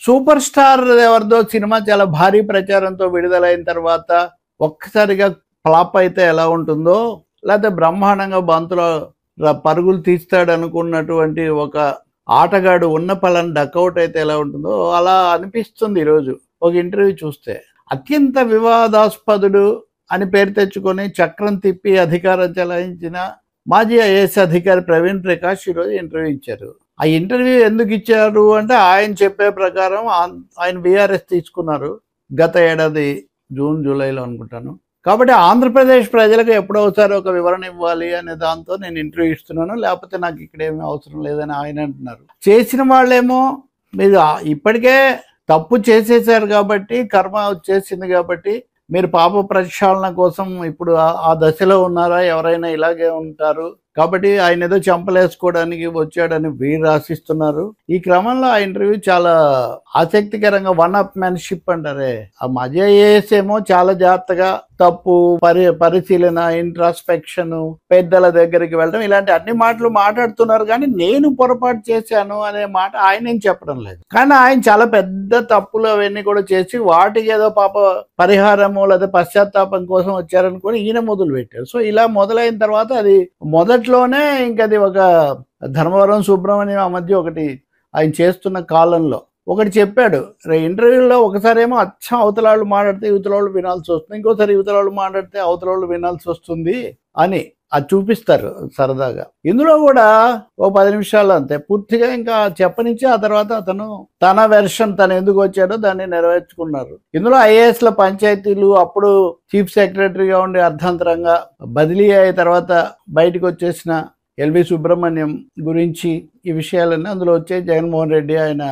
Super star ఎవరిదో cinema చాలా భారీ ప్రచారంతో విడుదలైన తర్వాత ఒక్కసారిగా ఫ్లాప్ అయితే ఎలా ఉంటుందో, లేకపోతే బ్రహ్మాండంగా బంతులో పరుగులు తీస్తాడు అనుకున్నటువంటి ఒక ఆటగాడు ఉన్న పలాన్ని డకౌట్ అయితే ఎలా ఉంటుందో అలా అనిపిస్తుంది ఈరోజు ఒక ఇంటర్వ్యూ చూస్తే. అత్యంత వివాదాస్పదుడు అని పేరు తెచ్చుకొని చక్రం తిప్పి అధికారం చెలాయించిన మాజీ ఐఏఎస్ అధికారి ప్రవీణ్ ప్రకాష్ ఈరోజు ఇంటర్వ్యూ ఇచ్చారు. ఆ ఇంటర్వ్యూ ఎందుకు ఇచ్చారు అంటే ఆయన చెప్పే ప్రకారం ఆయన బీఆర్ఎస్ తీసుకున్నారు గత ఏడాది జూన్ జూలైలో అనుకుంటాను. కాబట్టి ఆంధ్రప్రదేశ్ ప్రజలకు ఎప్పుడో ఒకసారి ఒక వివరణ ఇవ్వాలి అనే దాంతో నేను ఇంటర్వ్యూ ఇస్తున్నాను, లేకపోతే నాకు ఇక్కడ ఏమీ అవసరం లేదని ఆయన అంటున్నారు. చేసిన వాళ్ళేమో మీరు ఇప్పటికే తప్పు చేసేసారు కాబట్టి, కర్మ వచ్చేసింది కాబట్టి మీరు పాప ప్రక్షాళన కోసం ఇప్పుడు ఆ దశలో ఉన్నారా, ఎవరైనా ఇలాగే ఉంటారు కాబట్టి ఆయన ఏదో చంపలేసుకోవడానికి వచ్చాడని వీరు ఆశిస్తున్నారు. ఈ క్రమంలో ఆ ఇంటర్వ్యూ చాలా ఆసక్తికరంగా వన్ అప్ మ్యాన్షిప్ అంటారే, ఆ మాజీ ఐఏఎస్ ఏమో చాలా జాగ్రత్తగా తప్పు పరిశీలన, ఇంట్రాస్పెక్షన్, పెద్దల దగ్గరికి వెళ్ళడం ఇలాంటి అన్ని మాటలు మాట్లాడుతున్నారు. కానీ నేను పొరపాటు చేశాను అనే మాట ఆయన ఏం చెప్పడం లేదు. కానీ ఆయన చాలా పెద్ద తప్పులు అవన్నీ కూడా చేసి వాటికి ఏదో పాప పరిహారము లేదా పశ్చాత్తాపం కోసం వచ్చారనుకొని ఈయన మొదలు పెట్టారు. సో ఇలా మొదలైన తర్వాత అది మొదట్లోనే ఇంకది ఒక ధర్మవరం సుబ్రహ్మణ్యం ఆ మధ్య ఒకటి ఆయన చేస్తున్న కాలంలో ఒకటి చెప్పాడు ఇంటర్వ్యూలో. ఒకసారి ఏమో అచ్చం అవతలాళ్ళు మాట్లాడితే యువతలాళ్ళు వినాల్సి వస్తుంది, ఇంకోసారి యువతలాళ్ళు మాట్లాడితే అవతలాళ్ళు వినాల్సి వస్తుంది అని అది చూపిస్తారు సరదాగా. ఇందులో కూడా ఓ 10 నిమిషాలు అంతే పూర్తిగా ఇంకా చెప్పనిచ్చి ఆ తర్వాత అతను తన వెర్షన్ తను ఎందుకు వచ్చాడో దాన్ని నెరవేర్చుకున్నారు. ఇందులో ఐఏఎస్ల పంచాయతీలు అప్పుడు చీఫ్ సెక్రటరీగా ఉండి అర్ధాంతరంగా బదిలీ అయిన తర్వాత బయటకు వచ్చేసిన ఎల్వి సుబ్రహ్మణ్యం గురించి ఈ విషయాలన్నీ అందులో వచ్చే జగన్మోహన్ రెడ్డి ఆయన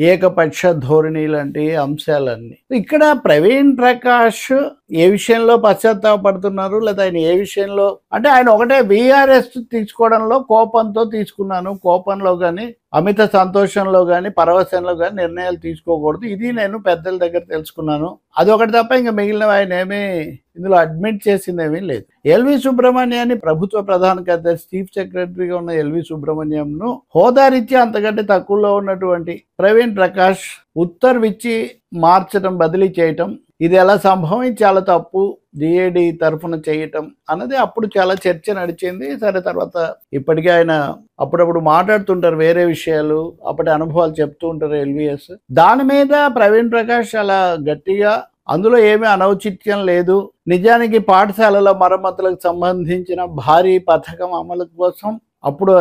ఏకపక్ష ధోరణి లాంటి అంశాలన్నీ. ఇక్కడ ప్రవీణ్ ప్రకాష్ ఏ విషయంలో పశ్చాత్తాపడుతున్నారు లేదా ఆయన ఏ విషయంలో అంటే ఆయన ఒకటే బీఆర్ఎస్ తీసుకోవడంలో కోపంతో తీసుకున్నాను, కోపంలో కానీ అమిత సంతోషంలో కానీ పరవశంలో కానీ నిర్ణయాలు తీసుకోకూడదు, ఇది నేను పెద్దల దగ్గర తెలుసుకున్నాను, అదొకటి తప్ప ఇంకా మిగిలినవి ఆయన ఏమీ ఇందులో అడ్మిట్ చేసింది ఏమీ లేదు. ఎల్వి సుబ్రహ్మణ్యాన్ని ప్రభుత్వ ప్రధాన కార్యదర్శి చీఫ్ సెక్రటరీగా ఉన్న ఎల్వి సుబ్రహ్మణ్యంను హోదారీత్యా అంతకంటే తక్కువలో ఉన్నటువంటి ప్రవీణ్ ప్రకాష్ ఉత్తర్విచ్చి మార్చడం, బదిలీ చేయటం ఇది ఎలా సంభవం, ఇది చాలా తప్పు, డిఏడి తరఫున చేయటం అన్నది అప్పుడు చాలా చర్చ నడిచింది. సరే తర్వాత ఇప్పటికే ఆయన అప్పుడప్పుడు మాట్లాడుతుంటారు వేరే విషయాలు, అప్పటి అనుభవాలు చెప్తూ ఉంటారు ఎల్విఎస్. దాని మీద ప్రవీణ్ ప్రకాష్ అలా గట్టిగా అందులో ఏమీ అనౌచిత్యం లేదు, నిజానికి పాఠశాలల మరమ్మతులకు సంబంధించిన భారీ పథకం అమలు కోసం అప్పుడు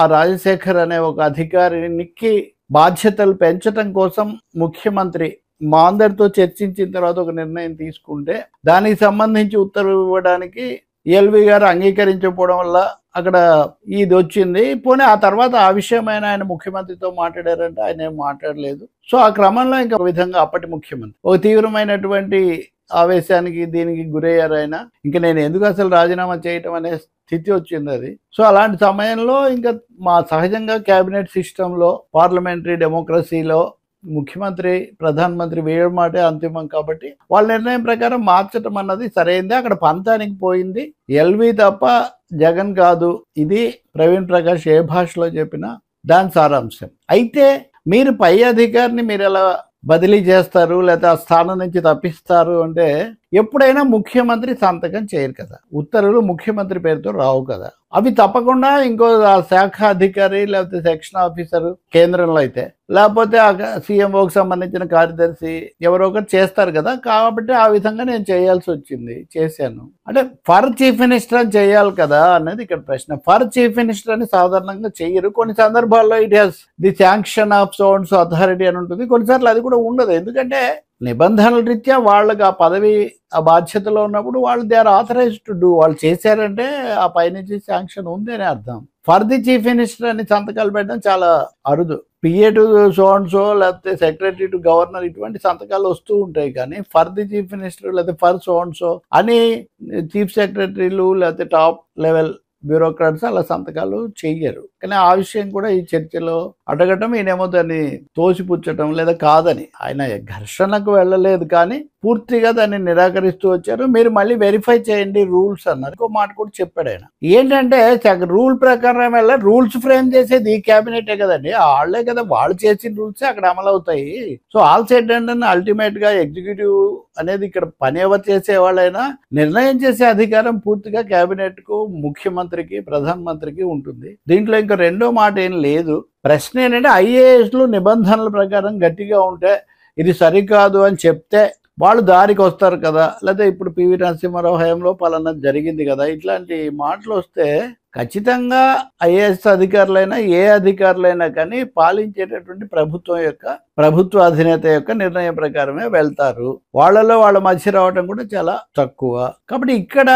ఆ రాజశేఖర్ అనే ఒక అధికారికి బాధ్యతలు పెంచటం కోసం ముఖ్యమంత్రి మా అందరితో చర్చించిన తర్వాత ఒక నిర్ణయం తీసుకుంటే దానికి సంబంధించి ఉత్తర్వు ఇవ్వడానికి ఎల్వి గారు అంగీకరించకపోవడం వల్ల అక్కడ ఇది వచ్చింది. పోనీ ఆ తర్వాత ఆ విషయమైన ఆయన ముఖ్యమంత్రితో మాట్లాడారంటే ఆయన ఏం మాట్లాడలేదు. సో ఆ క్రమంలో ఇంకా విధంగా అప్పటి ముఖ్యమంత్రి ఒక తీవ్రమైనటువంటి ఆవేశానికి దీనికి గురయ్యారు ఆయన. ఇంకా నేను ఎందుకు అసలు రాజీనామా చేయటం అనే స్థితి వచ్చింది అది. సో అలాంటి సమయంలో ఇంకా మా సహజంగా క్యాబినెట్ సిస్టంలో పార్లమెంటరీ డెమోక్రసీలో ముఖ్యమంత్రి ప్రధానమంత్రి వేయడం మాటే అంతిమం కాబట్టి వాళ్ళ నిర్ణయం ప్రకారం మార్చడం అన్నది సరైంది. అక్కడ పంతానికి పోయింది ఎల్వి తప్ప జగన్ కాదు. ఇది ప్రవీణ్ ప్రకాష్ ఏ భాషలో చెప్పినా దాని సారాంశం. అయితే మీరు పై అధికారిని మీరు ఎలా బదిలీ చేస్తారు లేదా ఆ స్థానం నుంచి తప్పిస్తారు అంటే ఎప్పుడైనా ముఖ్యమంత్రి సంతకం చేయరు కదా, ఉత్తర్వులు ముఖ్యమంత్రి పేరుతో రావు కదా, అవి తప్పకుండా ఇంకో శాఖ అధికారి లేకపోతే సెక్షన్ ఆఫీసర్ కేంద్రంలో అయితే లేకపోతే ఆ సీఎంఓకి సంబంధించిన కార్యదర్శి ఎవరో ఒకరు చేస్తారు కదా. కాబట్టి ఆ విధంగా నేను చేయాల్సి వచ్చింది, చేశాను. అంటే ఫర్ చీఫ్ మినిస్టర్ అని చేయాలి కదా అనేది ఇక్కడ ప్రశ్న. ఫర్ చీఫ్ మినిస్టర్ అని సాధారణంగా చెయ్యరు. కొన్ని సందర్భాల్లో it has the sanction of sons authority అని ఉంటుంది, కొన్నిసార్లు అది కూడా ఉండదు. ఎందుకంటే నిబంధనల రీత్యా వాళ్ళకి ఆ పదవి ఆ బాధ్యతలో ఉన్నప్పుడు వాళ్ళు they are authorised to do. వాళ్ళు చేశారంటే ఆ పైనుంచి శాంక్షన్ ఉంది అని అర్థం. ఫర్ ది చీఫ్ మినిస్టర్ అని సంతకాలు పెట్టడం చాలా అరుదు. PA to so and so లేకపోతే సెక్రటరీ టు గవర్నర్ ఇటువంటి సంతకాలు వస్తూ ఉంటాయి. కానీ ఫర్ ది చీఫ్ మినిస్టర్ లేకపోతే ఫర్ సో అండ్ సో అని చీఫ్ సెక్రటరీలు లేకపోతే టాప్ లెవెల్ బ్యూరోక్రాట్స్ అలా సంతకాలు చెయ్యరు. కానీ ఆ విషయం కూడా ఈ చర్చలో అడగటం ఈయనేమో దాన్ని తోసిపుచ్చటం లేదా కాదని, ఆయన ఘర్షణకు వెళ్ళలేదు కానీ పూర్తిగా దాన్ని నిరాకరిస్తూ వచ్చారు. మీరు మళ్ళీ వెరిఫై చేయండి రూల్స్ అన్నారు. ఇంకో మాట కూడా చెప్పాడు ఆయన. ఏంటంటే రూల్ ప్రకారం వల్ల రూల్స్ ఫ్రేమ్ చేసేది ఈ క్యాబినెటే కదండి. వాళ్ళే కదా, వాళ్ళు చేసిన రూల్సే అక్కడ అమలు అవుతాయి. So all said and ultimate గా ఎగ్జిక్యూటివ్ అనేది ఇక్కడ పని ఎవరు చేసే వాళ్ళైనా నిర్ణయం చేసే అధికారం పూర్తిగా క్యాబినెట్ కు, ముఖ్యమంత్రికి, ప్రధానమంత్రికి ఉంటుంది. దీంట్లో ఇంకా రెండో మాట ఏం లేదు. ప్రశ్న ఏంటంటే ఐఏఎస్లు నిబంధనల ప్రకారం గట్టిగా ఉంటే ఇది సరికాదు అని చెప్తే వాళ్ళు దారికి వస్తారు కదా. లేదా ఇప్పుడు పివి నరసింహారావు హయాంలో పలానా జరిగింది కదా, ఇట్లాంటి మాటలు వస్తే ఖచ్చితంగా ఐఏఎస్ అధికారులైనా ఏ అధికారులైనా కానీ పాలించేటటువంటి ప్రభుత్వ అధినేత యొక్క నిర్ణయం ప్రకారమే వెళ్తారు. వాళ్ళలో వాళ్ళ మధ్య రావడం కూడా చాలా తక్కువ. కాబట్టి ఇక్కడ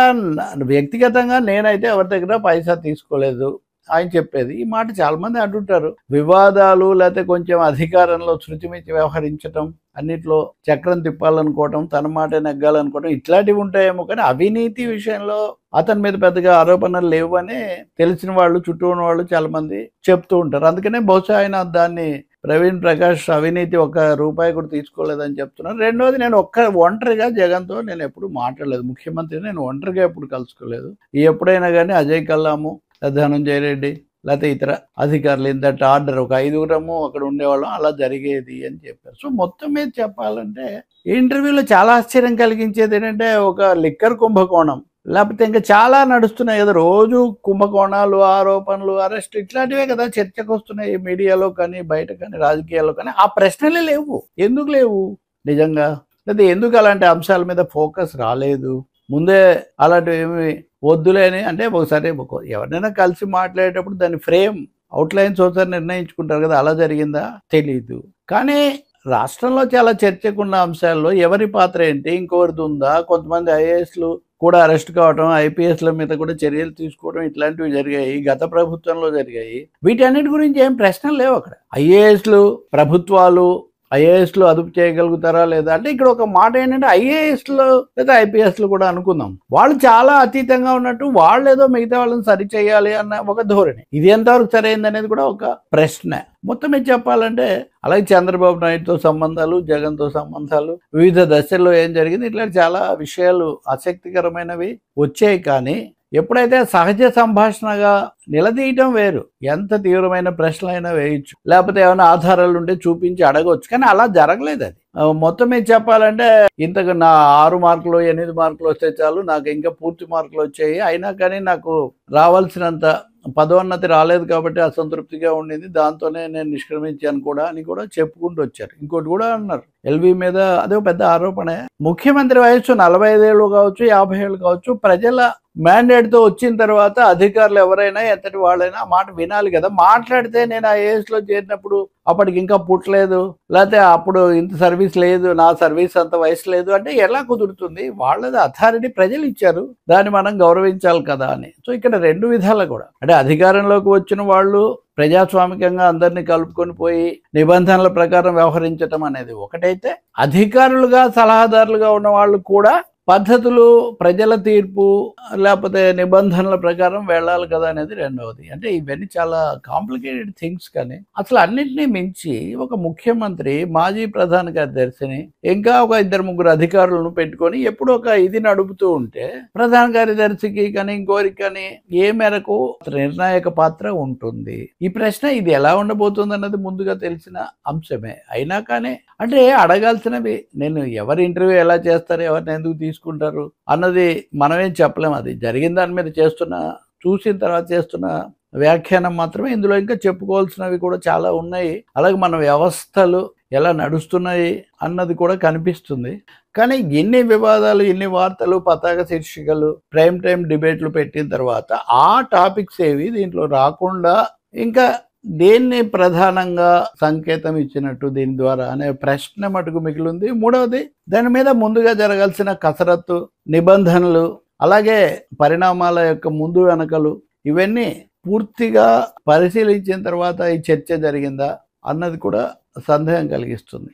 వ్యక్తిగతంగా నేనైతే ఎవరి దగ్గర పైసా తీసుకోలేదు ఆయన చెప్పేది. ఈ మాట చాలా మంది అంటుంటారు. వివాదాలు లేకపోతే కొంచెం అధికారంలో శృతిమితి వ్యవహరించటం, అన్నిట్లో చక్రం తిప్పాలనుకోవటం, తన మాట నెగ్గాలనుకోవటం ఇట్లాంటివి ఉంటాయేమో, కానీ అవినీతి విషయంలో అతని మీద పెద్దగా ఆరోపణలు లేవు అని తెలిసిన వాళ్ళు, చుట్టూ ఉన్న వాళ్ళు చాలా మంది చెప్తూ ఉంటారు. అందుకనే బహుశా ఆయన దాన్ని ప్రవీణ్ ప్రకాష్ అవినీతి ₹1 కూడా తీసుకోలేదని చెప్తున్నారు. రెండోది, నేను ఒంటరిగా జగన్తో నేను ఎప్పుడు మాట్లాడలేదు. ముఖ్యమంత్రి నేను ఒంటరిగా ఎప్పుడు కలుసుకోలేదు. ఎప్పుడైనా కానీ అజయ్ కల్లాము, ధనంజయ రెడ్డి లేకపోతే ఇతర అధికారులు ఇంతటి ఆర్డర్ ఒక 5గురము అక్కడ ఉండేవాళ్ళం, అలా జరిగేది అని చెప్పారు. సో మొత్తం మీద చెప్పాలంటే ఇంటర్వ్యూలో చాలా ఆశ్చర్యం కలిగించేది ఏంటంటే ఒక లిక్కర్ కుంభకోణం, లేకపోతే ఇంకా చాలా నడుస్తున్నాయి కదా రోజు కుంభకోణాలు, ఆరోపణలు, అరెస్ట్ ఇట్లాంటివే కదా చర్చకు వస్తున్నాయి మీడియాలో కానీ బయట కానీ రాజకీయాల్లో కానీ. ఆ ప్రశ్నలే లేవు. ఎందుకు లేవు నిజంగా? లేదా ఎందుకు అలాంటి అంశాల మీద ఫోకస్ రాలేదు? ముందే అలాంటివి ఏమి వద్దులేని అంటే ఒకసారి ఎవరినైనా కలిసి మాట్లాడేటప్పుడు దాని ఫ్రేమ్ అవుట్లైన్స్ ఒకసారి నిర్ణయించుకుంటారు కదా, అలా జరిగిందా తెలీదు. కానీ రాష్ట్రంలో చాలా చర్చకున్న అంశాల్లో ఎవరి పాత్ర ఏంటి, ఇంకొకరిది ఉందా? కొంతమంది ఐఏఎస్లు కూడా అరెస్ట్ కావడం, ఐపీఎస్ల మీద కూడా చర్యలు తీసుకోవడం ఇట్లాంటివి జరిగాయి, గత ప్రభుత్వంలో జరిగాయి. వీటన్నిటి గురించి ఏం ప్రశ్నలు లేవు అక్కడ. ఐఏఎస్లు, ప్రభుత్వాలు ఐఏఎస్లు అదుపు చేయగలుగుతారా లేదా అంటే ఇక్కడ ఒక మాట ఏంటంటే ఐఏఎస్లు లేదా ఐపీఎస్లు కూడా అనుకుందాం, వాళ్ళు చాలా అతీతంగా ఉన్నట్టు వాళ్ళు ఏదో మిగతా వాళ్ళని సరి చేయాలి అన్న ఒక ధోరణి. ఇది ఎంతవరకు సరైంది అనేది కూడా ఒక ప్రశ్న. మొత్తం మీద చెప్పాలంటే అలాగే చంద్రబాబు నాయుడుతో సంబంధాలు, జగన్తో సంబంధాలు, వివిధ దశల్లో ఏం జరిగింది, ఇట్లాంటి చాలా విషయాలు ఆసక్తికరమైనవి వచ్చాయి. కానీ ఎప్పుడైతే సహజ సంభాషణగా నిలదీయటం వేరు, ఎంత తీవ్రమైన ప్రశ్నలైనా వేయచ్చు, లేకపోతే ఏమైనా ఆధారాలు ఉంటే చూపించి అడగవచ్చు, కానీ అలా జరగలేదు. అది మొత్తం మీద చెప్పాలంటే ఇంతకు నా 6 మార్కులు 8 మార్కులు వస్తే చాలు, నాకు ఇంకా పూర్తి మార్కులు వచ్చాయి, అయినా కానీ నాకు రావాల్సినంత పదోన్నతి రాలేదు కాబట్టి అసంతృప్తిగా ఉండింది, దాంతోనే నేను నిష్క్రమించాను కూడా అని కూడా చెప్పుకుంటూ వచ్చారు. ఇంకోటి కూడా అన్నారు ఎల్వి మీద, అదే పెద్ద ఆరోపణే. ముఖ్యమంత్రి వయసు 45 ఏళ్ళు కావచ్చు, 50 ఏళ్ళు కావచ్చు, ప్రజల మ్యాండేట్తో వచ్చిన తర్వాత అధికారులు ఎవరైనా ఎంతటి వాళ్ళైనా ఆ మాట వినాలి కదా. మాట్లాడితే నేను ఆ ఏజ్లో చేరినప్పుడు అప్పటికి ఇంకా పుట్టలేదు, లేకపోతే అప్పుడు ఇంత సర్వీస్ లేదు, నా సర్వీస్ అంత వయసు లేదు అంటే ఎలా కుదురుతుంది? వాళ్ళది అథారిటీ ప్రజలు ఇచ్చారు, దాన్ని మనం గౌరవించాలి కదా అని. సో ఇక్కడ 2 విధాలు కూడా, అంటే అధికారంలోకి వచ్చిన వాళ్ళు ప్రజాస్వామికంగా అందరినీ కలుపుకొని పోయి నిబంధనల ప్రకారం వ్యవహరించటం అనేది ఒకటైతే, అధికారులుగా సలహాదారులుగా ఉన్న వాళ్ళు కూడా పద్ధతులు, ప్రజల తీర్పు లేకపోతే నిబంధనల ప్రకారం వెళ్ళాలి కదా అనేది రెండవది. అంటే ఇవన్నీ చాలా కాంప్లికేటెడ్ థింగ్స్. కానీ అసలు అన్నింటినీ మించి ఒక ముఖ్యమంత్రి, మాజీ ప్రధాన కార్యదర్శిని, ఇంకా ఒక 2-3 అధికారులను పెట్టుకొని ఎప్పుడు ఒక ఇది నడుపుతూ ఉంటే ప్రధాన కార్యదర్శికి కానీ ఇంకోరికి కానీ ఏ మేరకు నిర్ణాయక పాత్ర ఉంటుంది? ఈ ప్రశ్న ఇది ఎలా ఉండబోతుంది అన్నది ముందుగా తెలిసిన అంశమే. అయినా కానీ అంటే అడగాల్సినవి, నేను ఎవరి ఇంటర్వ్యూ ఎలా చేస్తారు, ఎవరిని ఎందుకు తీసుకుంటారు అన్నది మనమేం చెప్పలేము. అది జరిగిన దాని మీద చూసిన తర్వాత చేస్తున్న వ్యాఖ్యానం మాత్రమే. ఇందులో ఇంకా చెప్పుకోవాల్సినవి కూడా చాలా ఉన్నాయి. అలాగే మన వ్యవస్థలు ఎలా నడుస్తున్నాయి అన్నది కూడా కనిపిస్తుంది. కానీ ఎన్ని వివాదాలు, ఎన్ని వార్తలు, పతాక శీర్షికలు, ప్రైమ్ టైం డిబేట్లు పెట్టిన తర్వాత ఆ టాపిక్స్ ఏవి దీంట్లో రాకుండా ఇంకా దేన్ని ప్రధానంగా సంకేతం ఇచ్చినట్టు దీని ద్వారా అనే ప్రశ్న మటుకు మిగిలింది. మూడవది, దాని మీద ముందుగా జరగాల్సిన కసరత్తు, నిబంధనలు, అలాగే పరిణామాల యొక్క ముందు వెనకలు, ఇవన్నీ పూర్తిగా పరిశీలించిన తర్వాత ఈ చర్చ జరిగిందా అన్నది కూడా సందేహం కలిగిస్తుంది.